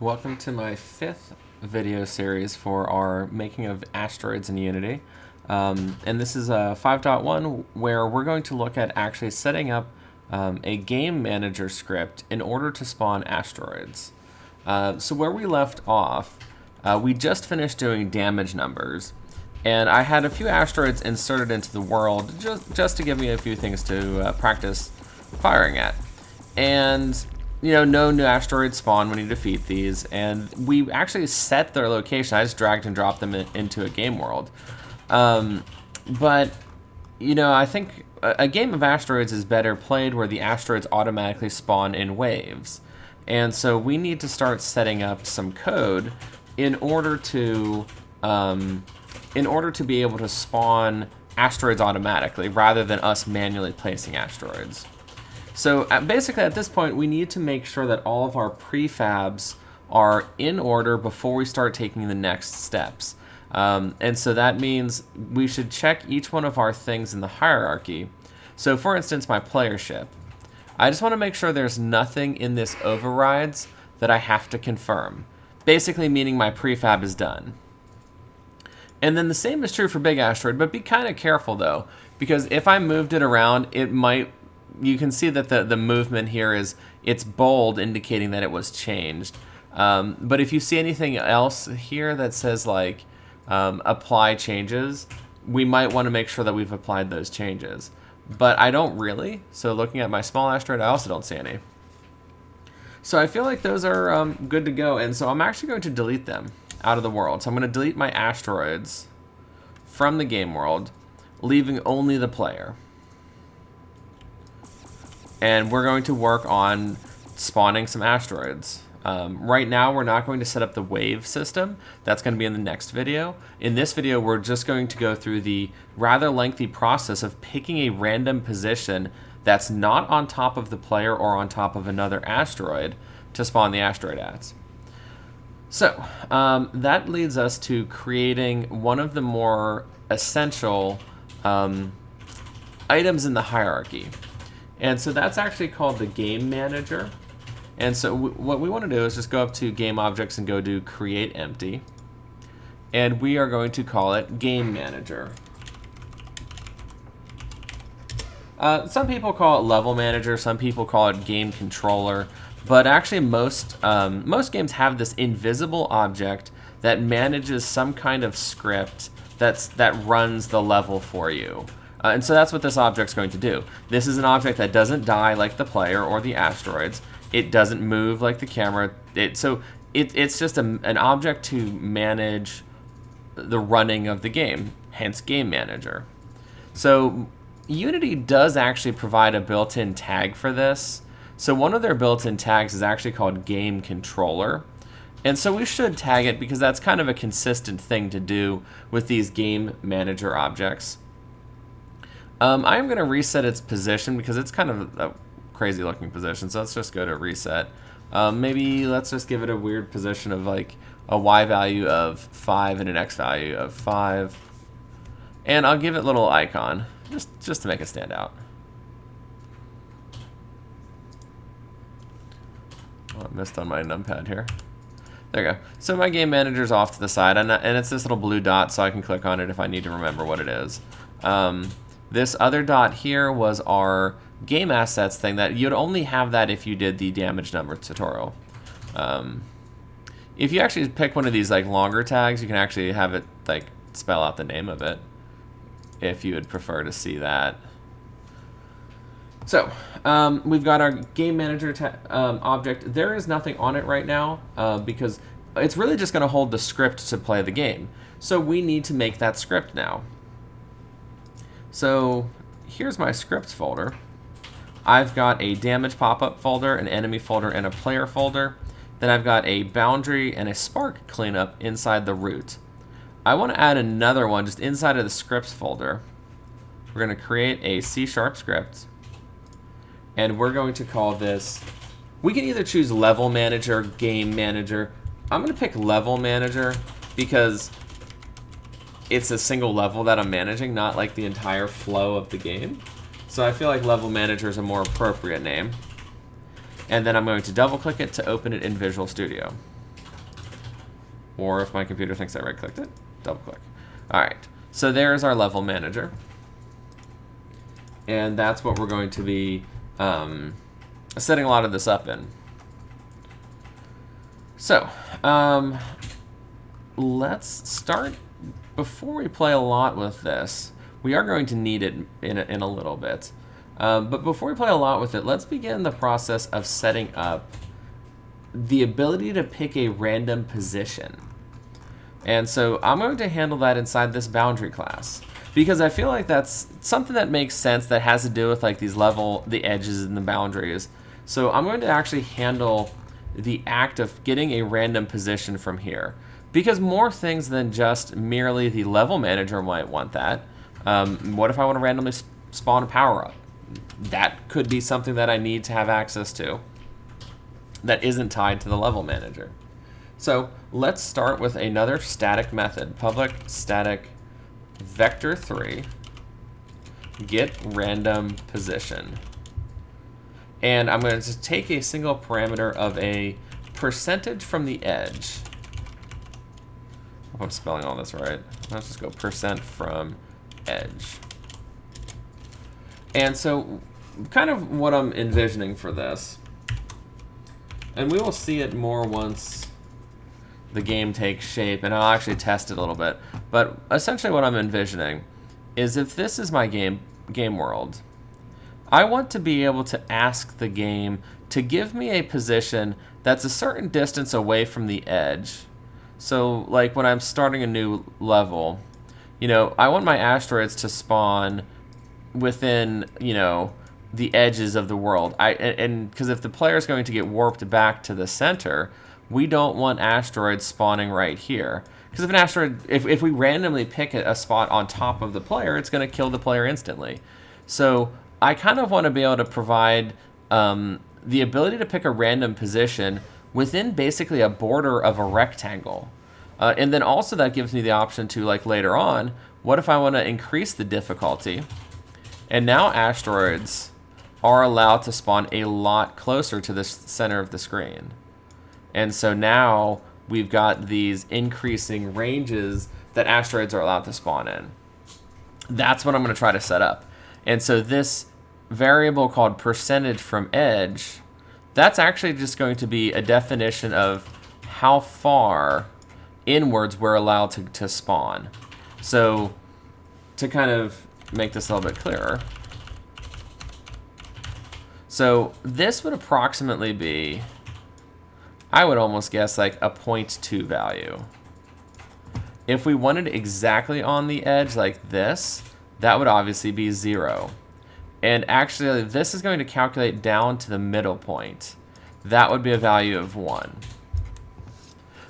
Welcome to my 5th video series for our making of asteroids in Unity. And this is a 5.1 where we're going to look at actually setting up a game manager script in order to spawn asteroids. So where we left off, we just finished doing damage numbers, and I had a few asteroids inserted into the world just to give me a few things to practice firing at. And no new asteroids spawn when you defeat these, and we actually set their location. I just dragged and dropped them into a game world. But I think a game of asteroids is better played where the asteroids automatically spawn in waves. And so we need to start setting up some code in order to be able to spawn asteroids automatically rather than us manually placing asteroids. So basically at this point we need to make sure that all of our prefabs are in order before we start taking the next steps. And so that means we should check each one of our things in the hierarchy. So for instance, my player ship. I just want to make sure there's nothing in this overrides that I have to confirm. Basically meaning my prefab is done. And then the same is true for big asteroid, but be kind of careful though, because if I moved it around, you can see that the movement here it's bold, indicating that it was changed. But if you see anything else here that says like apply changes, we might want to make sure that we've applied those changes. But I don't really. So looking at my small asteroid, I also don't see any. So I feel like those are good to go. And so I'm actually going to delete them out of the world. So I'm going to delete my asteroids from the game world, leaving only the player. And we're going to work on spawning some asteroids. Right now, we're not going to set up the wave system. That's going to be in the next video. In this video, we're just going to go through the rather lengthy process of picking a random position that's not on top of the player or on top of another asteroid to spawn the asteroid at. So that leads us to creating one of the more essential items in the hierarchy. And so that's actually called the game manager. And so what we want to do is just go up to game objects and go to create empty. And we are going to call it game manager. Some people call it level manager, some people call it game controller, but actually most games have this invisible object that manages some kind of script that runs the level for you. And so that's what this object's going to do. This is an object that doesn't die like the player or the asteroids. It doesn't move like the camera. It's just an object to manage the running of the game, hence game manager. So Unity does actually provide a built-in tag for this. So one of their built-in tags is actually called game controller. And so we should tag it because that's kind of a consistent thing to do with these game manager objects. I'm going to reset its position because it's kind of a crazy looking position. So let's just go to reset. Maybe let's just give it a weird position of like a Y value of 5 and an X value of 5. And I'll give it a little icon just to make it stand out. Oh, I missed on my numpad here. There you go. So my game manager's off to the side, and it's this little blue dot, so I can click on it if I need to remember what it is. This other dot here was our game assets thing that you'd only have that if you did the damage number tutorial. If you actually pick one of these like longer tags, you can actually have it like spell out the name of it if you would prefer to see that. So we've got our game manager object. There is nothing on it right now because it's really just going to hold the script to play the game. So we need to make that script now. So here's my scripts folder. I've got a damage pop-up folder, an enemy folder, and a player folder. Then I've got a boundary and a spark cleanup inside the root. I want to add another one just inside of the scripts folder. We're going to create a C# script. And we're going to call this, we can either choose level manager, game manager. I'm going to pick level manager because it's a single level that I'm managing, not like the entire flow of the game. So I feel like level manager is a more appropriate name. And then I'm going to double click it to open it in Visual Studio. or if my computer thinks I right-clicked it, double-click. All right, so there's our level manager. And that's what we're going to be setting a lot of this up in. So, let's start. Before we play a lot with this, we are going to need it in a little bit. But before we play a lot with it, let's begin the process of setting up the ability to pick a random position. And so I'm going to handle that inside this boundary class, because I feel like that's something that makes sense, that has to do with like the edges and the boundaries. So I'm going to actually handle the act of getting a random position from here, because more things than just merely the level manager might want that. What if I want to randomly spawn a power-up? That could be something that I need to have access to that isn't tied to the level manager. So let's start with another static method, public static vector3 get random position. And I'm going to take a single parameter of a percentage from the edge. I hope I'm spelling all this right. Let's just go % from edge. And so kind of what I'm envisioning for this, and we will see it more once the game takes shape, and I'll actually test it a little bit. But essentially what I'm envisioning is, if this is my game world, I want to be able to ask the game to give me a position that's a certain distance away from the edge. So like when I'm starting a new level, you know, I want my asteroids to spawn within, you know, the edges of the world. And because if the player is going to get warped back to the center, we don't want asteroids spawning right here. Because if an asteroid, if we randomly pick a spot on top of the player, it's going to kill the player instantly. So I kind of want to be able to provide the ability to pick a random position within basically a border of a rectangle. And then also that gives me the option to, like later on, what if I want to increase the difficulty? And now asteroids are allowed to spawn a lot closer to the center of the screen. And so now we've got these increasing ranges that asteroids are allowed to spawn in. That's what I'm going to try to set up. And so this variable called percentage from edge, that's actually just going to be a definition of how far inwards we're allowed to spawn. So to kind of make this a little bit clearer, so this would approximately be, I would almost guess, like a 0.2 value. If we wanted exactly on the edge like this, that would obviously be 0. And actually, this is going to calculate down to the middle point. That would be a value of 1.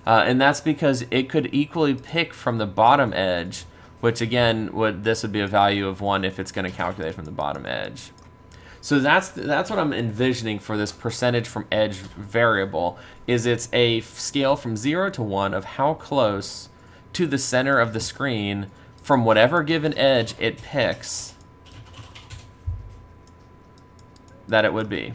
And that's because it could equally pick from the bottom edge, which again, this would be a value of 1 if it's going to calculate from the bottom edge. So that's what I'm envisioning for this percentage from edge variable, is it's a scale from 0 to 1 of how close to the center of the screen from whatever given edge it picks that it would be.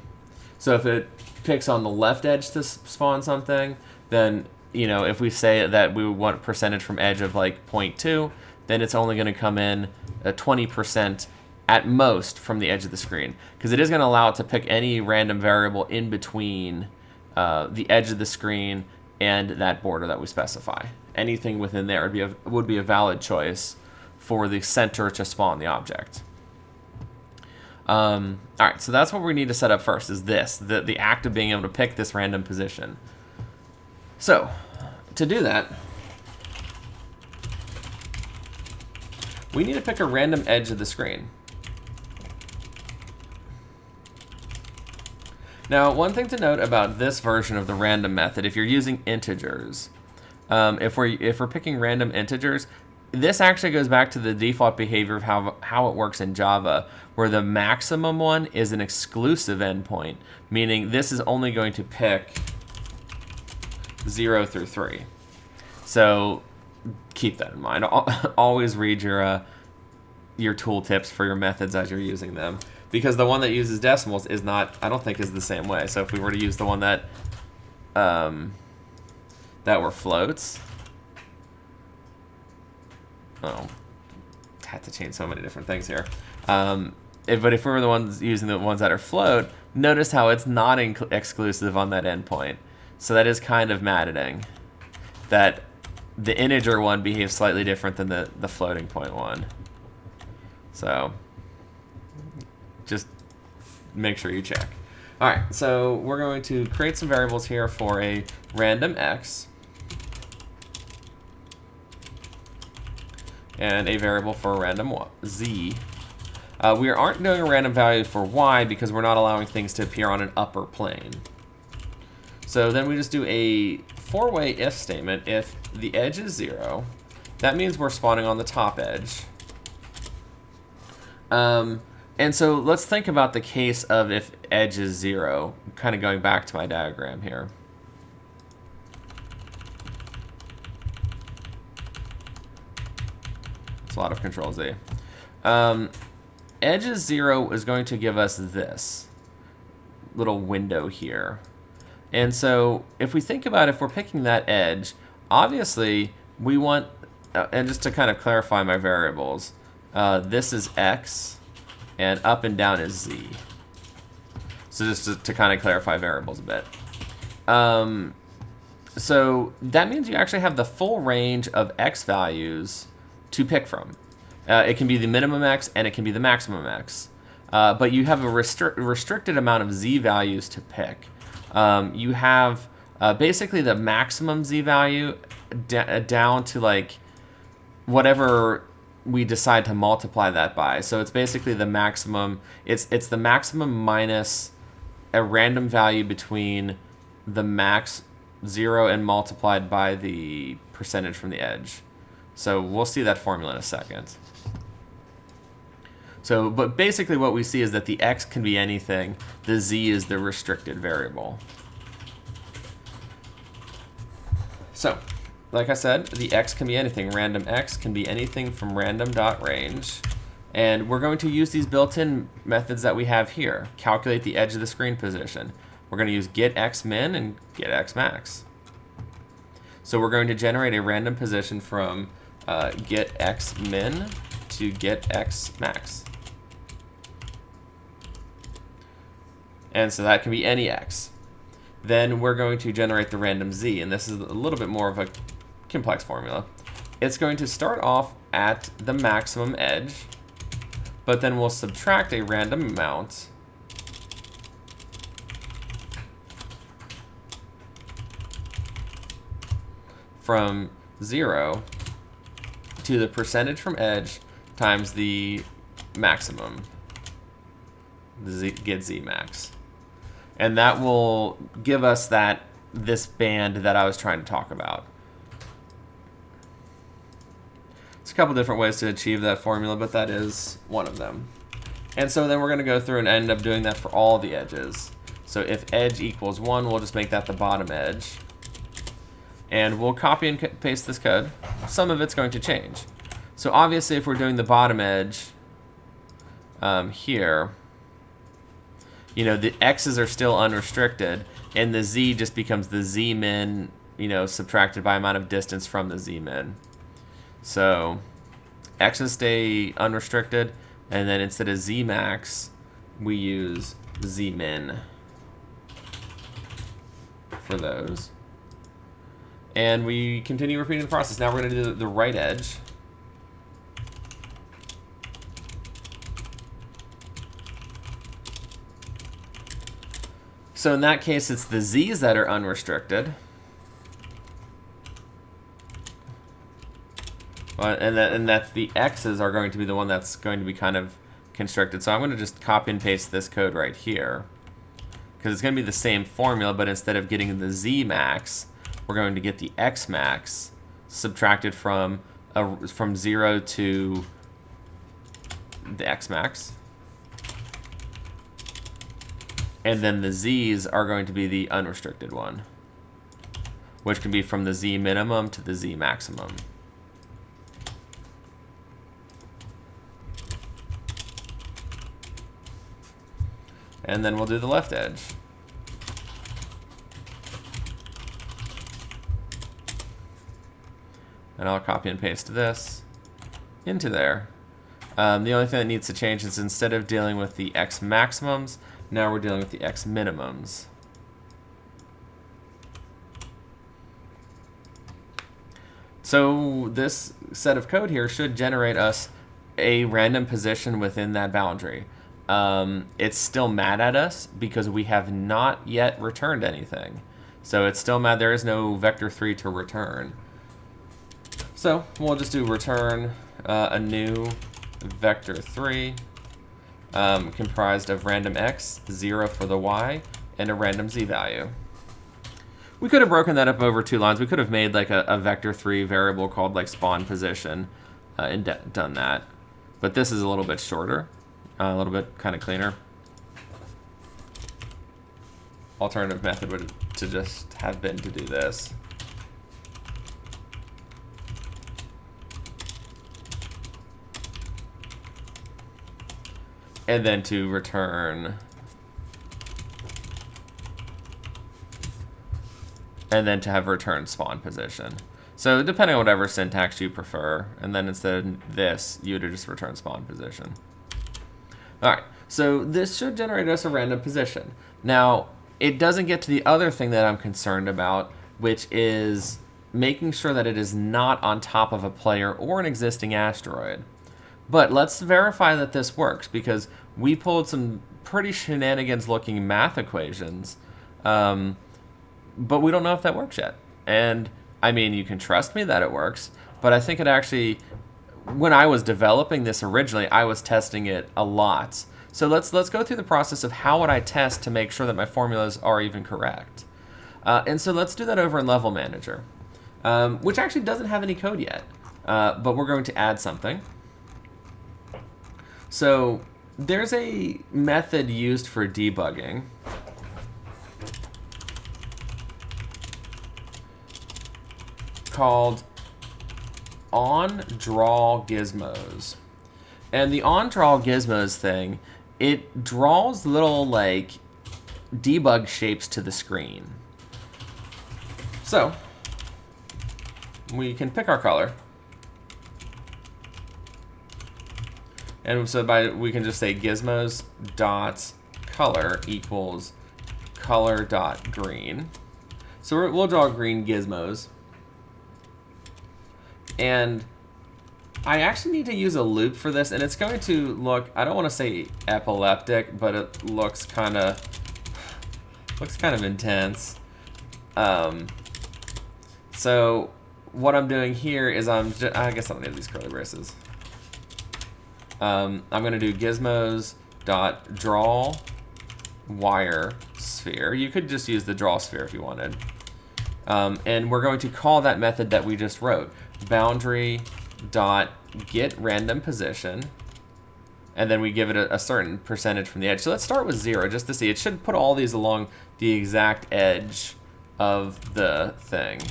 So if it picks on the left edge to spawn something, then, you know, if we say that we want a percentage from edge of like 0.2, then it's only going to come in 20% at most from the edge of the screen, because it is going to allow it to pick any random variable in between the edge of the screen and that border that we specify. Anything within there would be a valid choice for the center to spawn the object. All right, so that's what we need to set up first, is the act of being able to pick this random position. So to do that, we need to pick a random edge of the screen. Now, one thing to note about this version of the random method, if you're using integers, if we're picking random integers, this actually goes back to the default behavior of how it works in Java, where the maximum one is an exclusive endpoint, meaning this is only going to pick 0 through 3. So keep that in mind. Always read your tooltips for your methods as you're using them, because the one that uses decimals is not, I don't think, is the same way. So if we were to use the one that were floats, oh, I had to change so many different things here. But if we were the ones using the ones that are float, notice how it's not exclusive on that endpoint. So that is kind of maddening that the integer one behaves slightly different than the floating point one. So just make sure you check. All right, so we're going to create some variables here for a random x and a variable for a random z. We aren't doing a random value for y because we're not allowing things to appear on an upper plane. So then we just do a four-way if statement. If the edge is 0, that means we're spawning on the top edge. And so let's think about the case of if edge is 0, kind of going back to my diagram here. It's a lot of Control Z. Edge is 0 is going to give us this little window here. And so if we think about if we're picking that edge, obviously we want, and just to kind of clarify my variables, this is x, and up and down is z. So just to kind of clarify variables a bit. So that means you actually have the full range of x values to pick from. It can be the minimum x and it can be the maximum x. But you have a restricted amount of z values to pick. You have basically the maximum z value down to like whatever we decide to multiply that by. So it's basically the maximum. It's the maximum minus a random value between the max 0 and multiplied by the percentage from the edge. So we'll see that formula in a second. So, but basically what we see is that the x can be anything. The z is the restricted variable. So, like I said, the x can be anything. Random x can be anything from random.range. And we're going to use these built-in methods that we have here. Calculate the edge of the screen position. We're going to use getXmin and getXmax. So we're going to generate a random position from getXmin to getXmax. And so that can be any x. Then we're going to generate the random z, and this is a little bit more of a complex formula. It's going to start off at the maximum edge, but then we'll subtract a random amount from 0 to the percentage from edge times the maximum, the get z max. And that will give us this band that I was trying to talk about. It's a couple different ways to achieve that formula, but that is one of them. And so then we're going to go through and end up doing that for all the edges. So if edge equals 1, we'll just make that the bottom edge. And we'll copy and paste this code. Some of it's going to change. So obviously if we're doing the bottom edge here, you know, the x's are still unrestricted, and the z just becomes the z min, you know, subtracted by amount of distance from the z min. So x's stay unrestricted, and then instead of z max, we use z min for those. And we continue repeating the process. Now we're going to do the right edge. So in that case, it's the z's that are unrestricted. And that's the x's are going to be the one that's going to be kind of constricted. So I'm going to just copy and paste this code right here, because it's going to be the same formula, but instead of getting the z max, we're going to get the x max subtracted from 0 to the x max. And then the z's are going to be the unrestricted one, which can be from the z minimum to the z maximum. And then we'll do the left edge. And I'll copy and paste this. into there. The only thing that needs to change is instead of dealing with the x maximums, now we're dealing with the x minimums. So this set of code here should generate us a random position within that boundary. It's still mad at us because we have not yet returned anything. So it's still mad. There is no vector3 to return. So we'll just do return a new vector3 comprised of random x, 0 for the y, and a random z value. We could have broken that up over 2 lines. We could have made like a vector3 variable called like spawn position and done that. But this is a little bit shorter, a little bit kind of cleaner. Alternative method would to just have been to do this. And then to return. And then to have return spawn position. So depending on whatever syntax you prefer, and then instead of this, you would just return spawn position. All right, so this should generate us a random position. Now, it doesn't get to the other thing that I'm concerned about, which is making sure that it is not on top of a player or an existing asteroid. But let's verify that this works, because we pulled some pretty shenanigans looking math equations, but we don't know if that works yet. And I mean, you can trust me that it works, but I think it actually, when I was developing this originally, I was testing it a lot. So let's go through the process of how would I test to make sure that my formulas are even correct. And so let's do that over in Level Manager, which actually doesn't have any code yet, but we're going to add something. So there's a method used for debugging called onDrawGizmos. And the onDrawGizmos thing, it draws little like debug shapes to the screen. So we can pick our color. And so we can just say gizmos.color equals color.green. So we'll draw green gizmos. And I actually need to use a loop for this, and it's going to look, I don't want to say epileptic, but it looks kind of intense. So what I'm doing here is I guess I don't need these curly braces. I'm going to do gizmos.draw wire sphere. You could just use the draw sphere if you wanted. And we're going to call that method that we just wrote, boundary.getRandomPosition, and then we give it a certain percentage from the edge. So let's start with 0 just to see. It should put all these along the exact edge of the thing.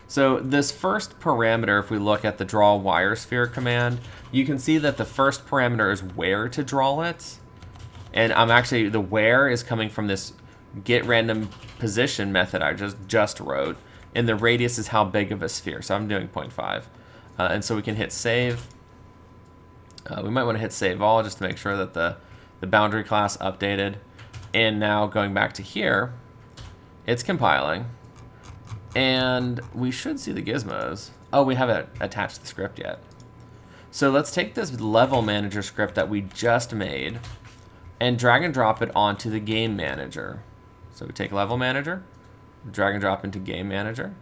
So this first parameter, if we look at the draw wire sphere command, you can see that the first parameter is where to draw it. And the where is coming from this getRandomPosition method I just wrote. And the radius is how big of a sphere. So I'm doing 0.5. And so we can hit save. We might want to hit save all just to make sure that the boundary class updated. And now going back to here, it's compiling. And we should see the gizmos. Oh, we haven't attached the script yet. So let's take this level manager script that we just made and drag and drop it onto the game manager. So we take level manager, drag and drop into game manager.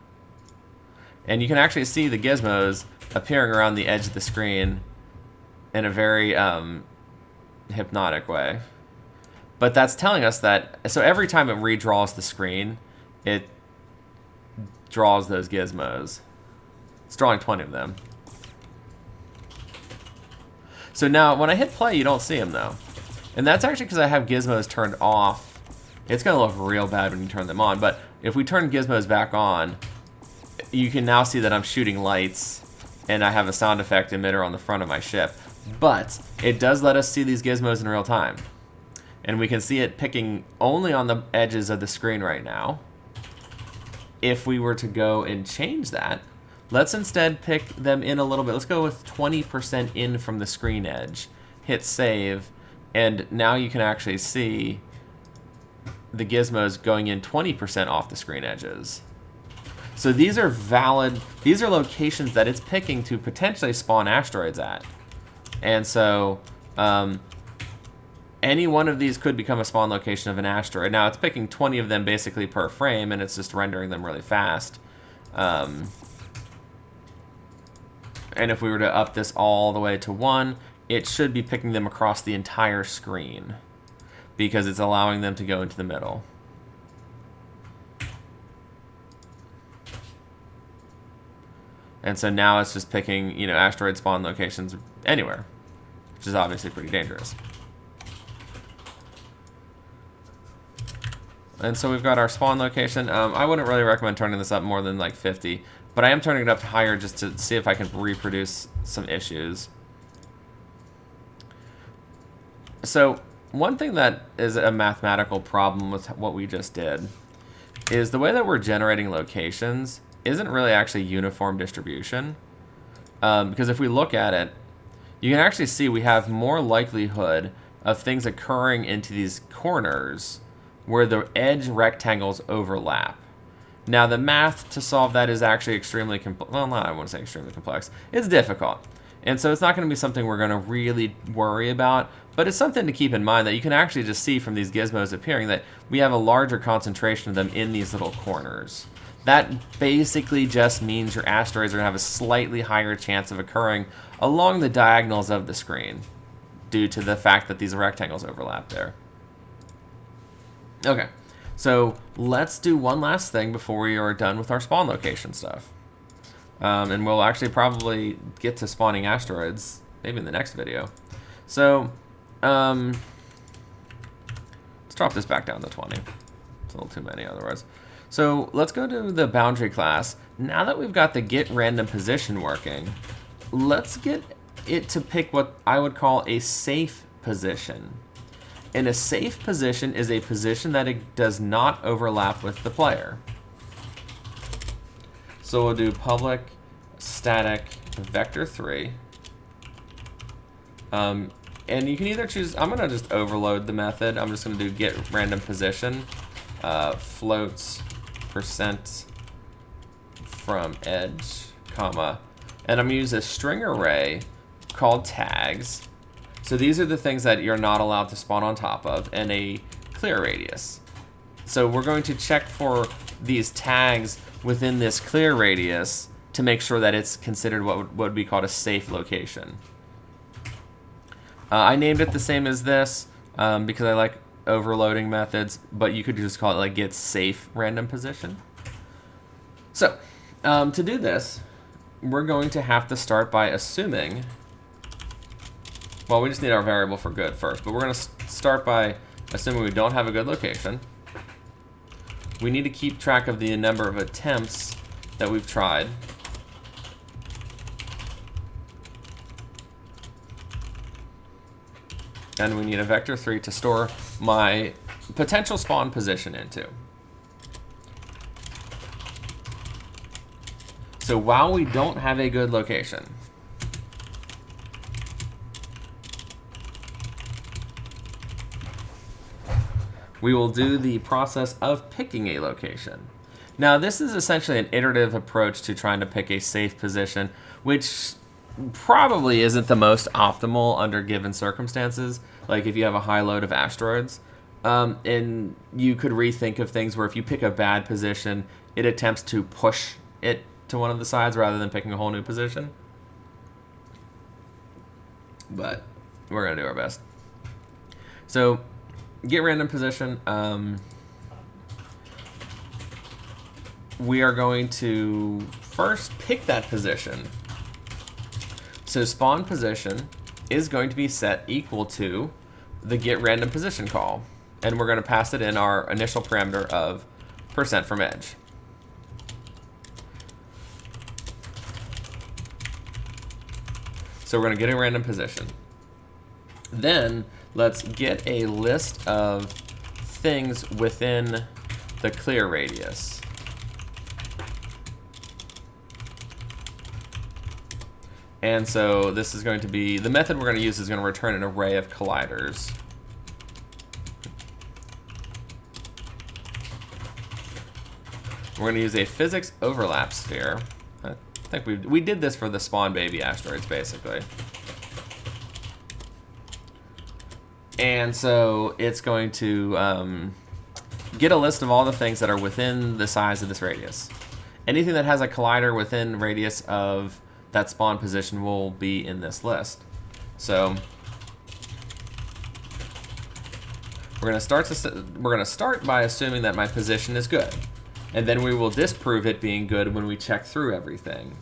And you can actually see the gizmos appearing around the edge of the screen in a very hypnotic way. But that's telling us that, so every time it redraws the screen, it draws those gizmos. It's drawing 20 of them. So now when I hit play, you don't see them though. And that's actually because I have gizmos turned off. It's going to look real bad when you turn them on, but if we turn gizmos back on, you can now see that I'm shooting lights and I have a sound effect emitter on the front of my ship. But it does let us see these gizmos in real time. And we can see it picking only on the edges of the screen right now. If we were to go and change that, Let's instead pick them in a little bit. Let's go with 20% in from the screen edge. Hit save, and now you can actually see the gizmos going in 20% off the screen edges. So these are valid, these are locations that it's picking to potentially spawn asteroids at. And so any one of these could become a spawn location of an asteroid. Now it's picking 20 of them basically per frame, and it's just rendering them really fast. And if we were to up this all the way to 1, it should be picking them across the entire screen because it's allowing them to go into the middle. And so now it's just picking, you know, asteroid spawn locations anywhere, which is obviously pretty dangerous. And so we've got our spawn location. I wouldn't really recommend turning this up more than like 50, but I am turning it up higher just to see if I can reproduce some issues. So one thing that is a mathematical problem with what we just did is the way that we're generating locations isn't really actually uniform distribution. Because if we look at it, you can actually see we have more likelihood of things occurring into these corners where the edge rectangles overlap. Now the math to solve that is actually extremely complex. Well, I wouldn't say extremely complex. It's difficult. And so it's not going to be something we're going to really worry about, but it's something to keep in mind that you can actually just see from these gizmos appearing that we have a larger concentration of them in these little corners. That basically just means your asteroids are going to have a slightly higher chance of occurring along the diagonals of the screen due to the fact that these rectangles overlap there. Okay, so let's do one last thing before we are done with our spawn location stuff. And we'll actually probably get to spawning asteroids maybe in the next video. So let's drop this back down to 20. It's a little too many otherwise. So let's go to the boundary class. Now that we've got the get random position working, let's get it to pick what I would call a safe position. And a safe position is a position that it does not overlap with the player. So we'll do public static vector3. And you can either choose, I'm gonna just overload the method. I'm just gonna do get random position, floats percent from edge, comma, and I'm gonna use a string array called tags. So these are the things that you're not allowed to spawn on top of, and a clear radius. So we're going to check for these tags within this clear radius to make sure that it's considered what would be called a safe location. I named it the same as this because I like overloading methods, but you could just call it like get safe random position. So to do this, we're going to have to start by assuming, well, we just need our variable for good first, but we're going to start by assuming we don't have a good location. We need to keep track of the number of attempts that we've tried. And we need a vector3 to store my potential spawn position into. So while we don't have a good location, we will do the process of picking a location. Now this is essentially an iterative approach to trying to pick a safe position, which probably isn't the most optimal under given circumstances, like if you have a high load of asteroids. And you could rethink of things where if you pick a bad position, it attempts to push it to one of the sides rather than picking a whole new position. But we're gonna do our best. So get random position. We are going to first pick that position. So spawn position is going to be set equal to the get random position call. And we're going to pass it in our initial parameter of percent from edge. So we're going to get a random position. Then let's get a list of things within the clear radius. And so this is going to be, the method we're going to use is going to return an array of colliders. We're going to use a physics overlap sphere. I think we did this for the spawn baby asteroids, basically. And so it's going to get a list of all the things that are within the size of this radius. Anything that has a collider within radius of that spawn position will be in this list. So we're going to start by assuming that my position is good, and then we will disprove it being good when we check through everything.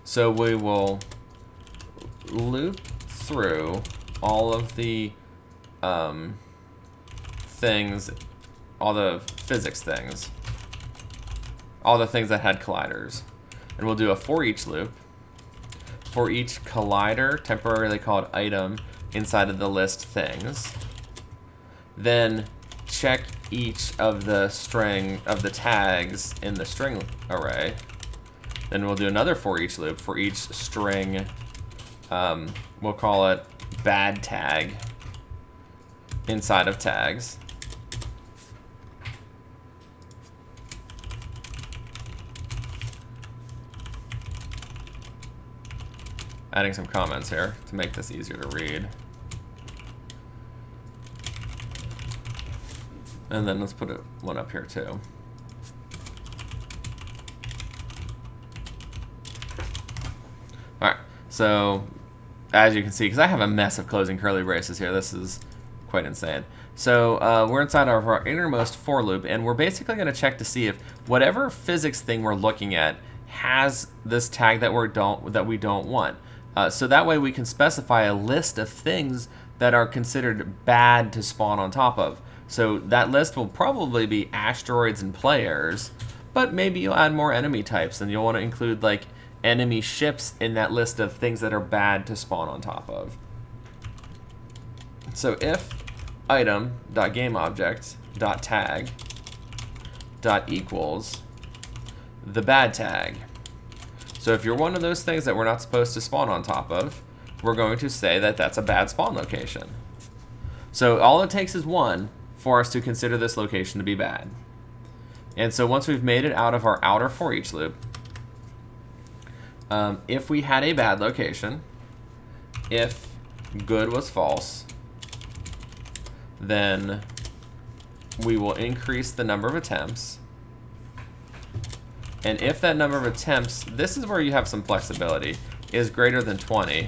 So we will loop through all of the things, all the physics things, all the things that had colliders, and we'll do a for each loop for each collider, temporarily called item, inside of the list things. Then check each of the string of the tags in the string array. Then we'll do another for each loop for each string. We'll call it bad tag inside of tags. Adding some comments here to make this easier to read. And then let's put one up here too. All right, so as you can see, because I have a mess of closing curly braces here, this is quite insane. So we're inside of our innermost for loop, and we're basically going to check to see if whatever physics thing we're looking at has this tag that we don't want. So that way we can specify a list of things that are considered bad to spawn on top of. So that list will probably be asteroids and players, but maybe you'll add more enemy types, and you'll want to include like enemy ships in that list of things that are bad to spawn on top of. So if item.gameObject.tag.equals the bad tag. So if you're one of those things that we're not supposed to spawn on top of, we're going to say that that's a bad spawn location. So all it takes is one for us to consider this location to be bad. And so once we've made it out of our outer for each loop, if we had a bad location, if good was false, then we will increase the number of attempts. And if that number of attempts, this is where you have some flexibility, is greater than 20,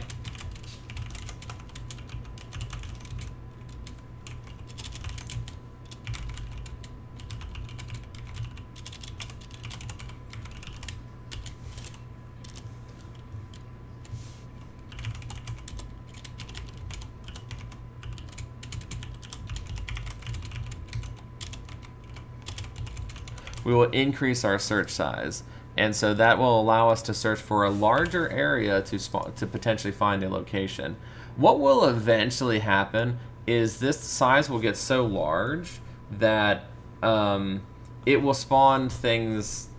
we will increase our search size. And so that will allow us to search for a larger area to potentially find a location. What will eventually happen is this size will get so large that it will spawn things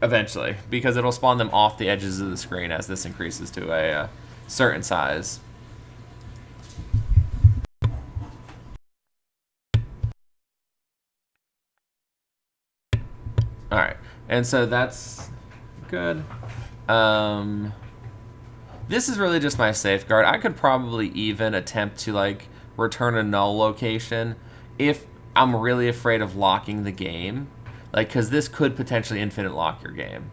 eventually, because it'll spawn them off the edges of the screen as this increases to a certain size. All right, and so that's good. This is really just my safeguard. I could probably even attempt to like return a null location if I'm really afraid of locking the game, like, because this could potentially infinite lock your game,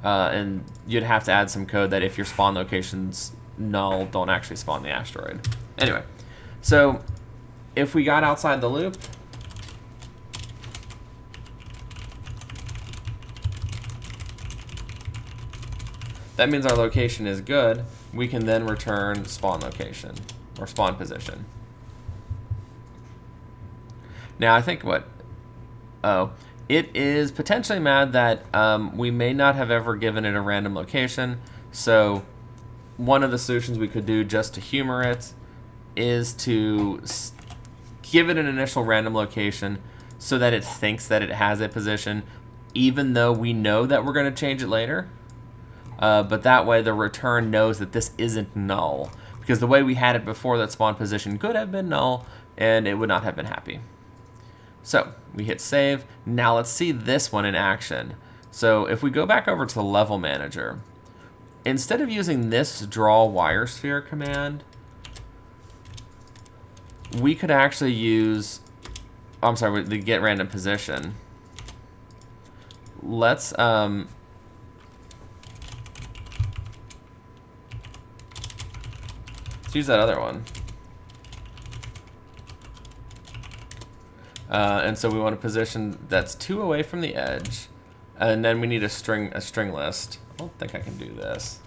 and you'd have to add some code that if your spawn location's null, don't actually spawn the asteroid. Anyway, so if we got outside the loop, that means our location is good. We can then return spawn location or spawn position. Now I think it is potentially mad that we may not have ever given it a random location. So one of the solutions we could do just to humor it is to give it an initial random location so that it thinks that it has a position, even though we know that we're going to change it later. but that way the return knows that this isn't null. Because the way we had it before, that spawn position could have been null, and it would not have been happy. So we hit save. Now let's see this one in action. So if we go back over to the level manager, instead of using this draw wire sphere command, we could actually use, oh, I'm sorry, the get random position. Let's use that other one. And so we want a position that's 2 away from the edge, and then we need a string list. I don't think I can do this.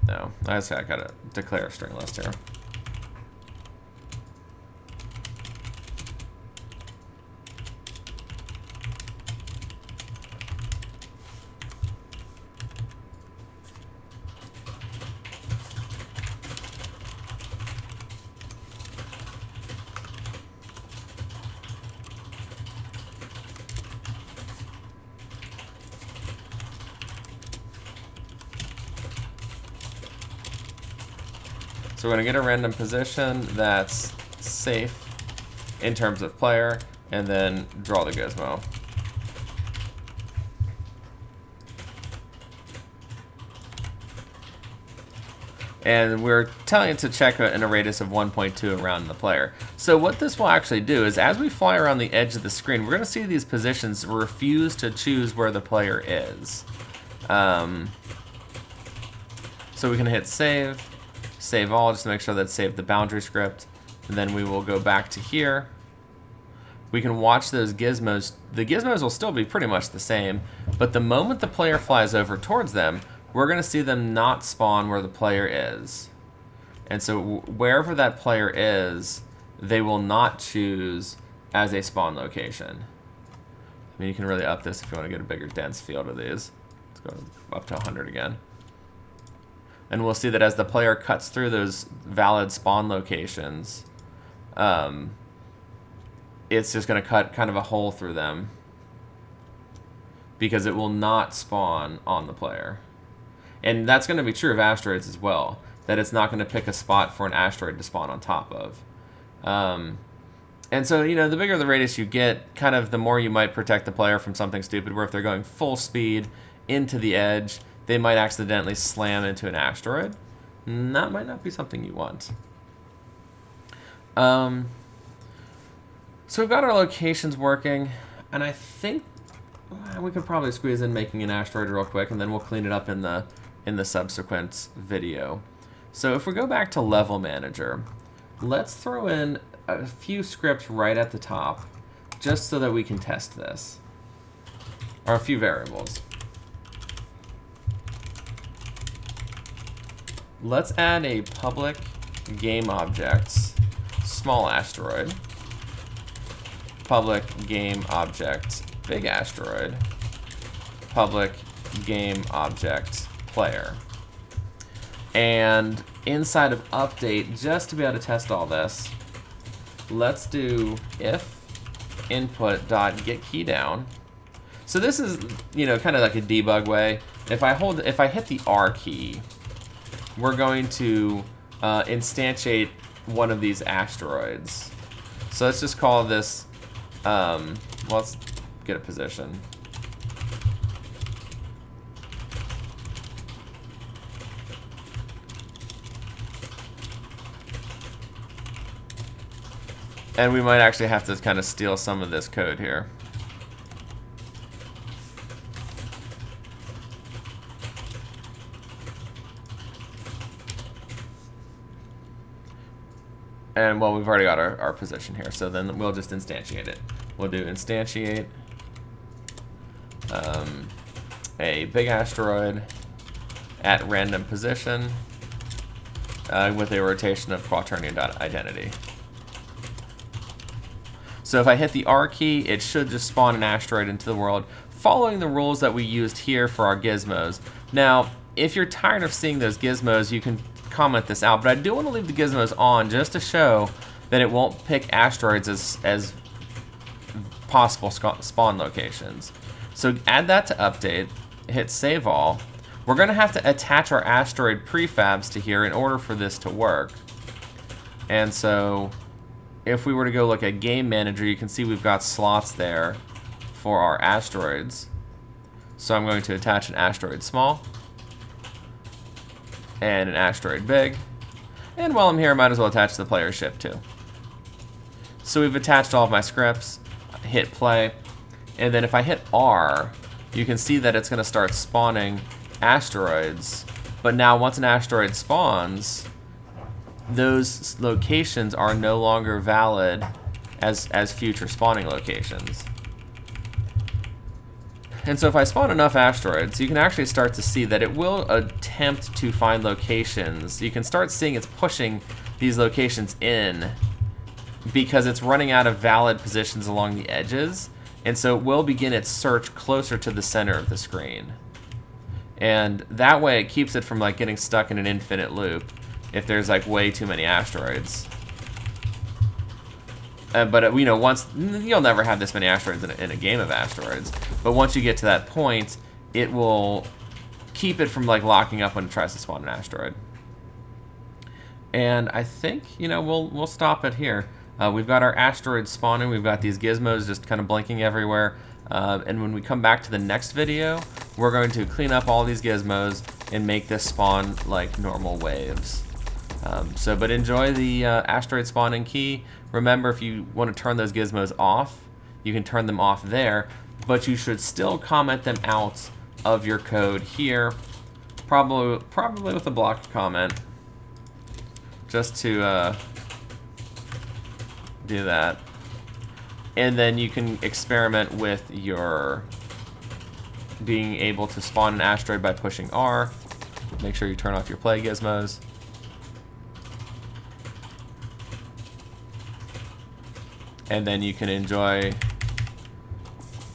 No, I gotta declare a string list here. So we're going to get a random position that's safe in terms of player, and then draw the gizmo. And we're telling it to check in a radius of 1.2 around the player. So what this will actually do is, as we fly around the edge of the screen, we're going to see these positions refuse to choose where the player is. So we can hit save. Save all, just to make sure that saved the boundary script. And then we will go back to here. We can watch those gizmos. The gizmos will still be pretty much the same, but the moment the player flies over towards them, we're going to see them not spawn where the player is. And so wherever that player is, they will not choose as a spawn location. I mean, you can really up this if you want to get a bigger dense field of these. Let's go up to 100 again. And we'll see that as the player cuts through those valid spawn locations, it's just going to cut kind of a hole through them, because it will not spawn on the player. And that's going to be true of asteroids as well, that it's not going to pick a spot for an asteroid to spawn on top of. And so, you know, the bigger the radius you get, kind of the more you might protect the player from something stupid, where if they're going full speed into the edge, they might accidentally slam into an asteroid. And that might not be something you want. So we've got our locations working, and I think we could probably squeeze in making an asteroid real quick, and then we'll clean it up in the subsequent video. So if we go back to Level Manager, let's throw in a few scripts right at the top, just so that we can test this, or a few variables. Let's add a public game objects small asteroid, public game object big asteroid, public game object player. And inside of update, just to be able to test all this, let's do if input.getKeyDown. So this is, you know, kind of like a debug way. If I hit the R key, we're going to instantiate one of these asteroids. So let's just call this, well, let's get a position. And we might actually have to kind of steal some of this code here. And, well, we've already got our position here, so then we'll just instantiate it. We'll do instantiate a big asteroid at random position with a rotation of quaternion.identity. So if I hit the R key, it should just spawn an asteroid into the world, following the rules that we used here for our gizmos. Now, if you're tired of seeing those gizmos, you can comment this out, but I do want to leave the gizmos on just to show that it won't pick asteroids as possible spawn locations. So add that to update, hit save all. We're going to have to attach our asteroid prefabs to here in order for this to work. And so if we were to go look at Game Manager, you can see we've got slots there for our asteroids. So I'm going to attach an asteroid small and an asteroid big. And while I'm here, I might as well attach the player ship too. So we've attached all of my scripts, hit play, and then if I hit R, you can see that it's going to start spawning asteroids. But now once an asteroid spawns, those locations are no longer valid as future spawning locations. And so if I spawn enough asteroids, you can actually start to see that it will attempt to find locations. You can start seeing it's pushing these locations in because it's running out of valid positions along the edges. And so it will begin its search closer to the center of the screen. And that way it keeps it from like getting stuck in an infinite loop if there's like way too many asteroids. But you know, once you'll never have this many asteroids in a game of asteroids. But once you get to that point, it will keep it from like locking up when it tries to spawn an asteroid. And I think, you know, we'll stop it here. We've got our asteroids spawning. We've got these gizmos just kind of blinking everywhere. And when we come back to the next video, we're going to clean up all these gizmos and make this spawn like normal waves. But enjoy the asteroid spawning key. Remember, if you want to turn those gizmos off, you can turn them off there, but you should still comment them out of your code here, probably with a blocked comment, just to do that. And then you can experiment with your being able to spawn an asteroid by pushing R. Make sure you turn off your play gizmos. And then you can enjoy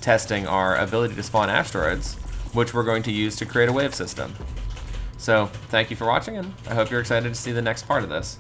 testing our ability to spawn asteroids, which we're going to use to create a wave system. So, thank you for watching, and I hope you're excited to see the next part of this.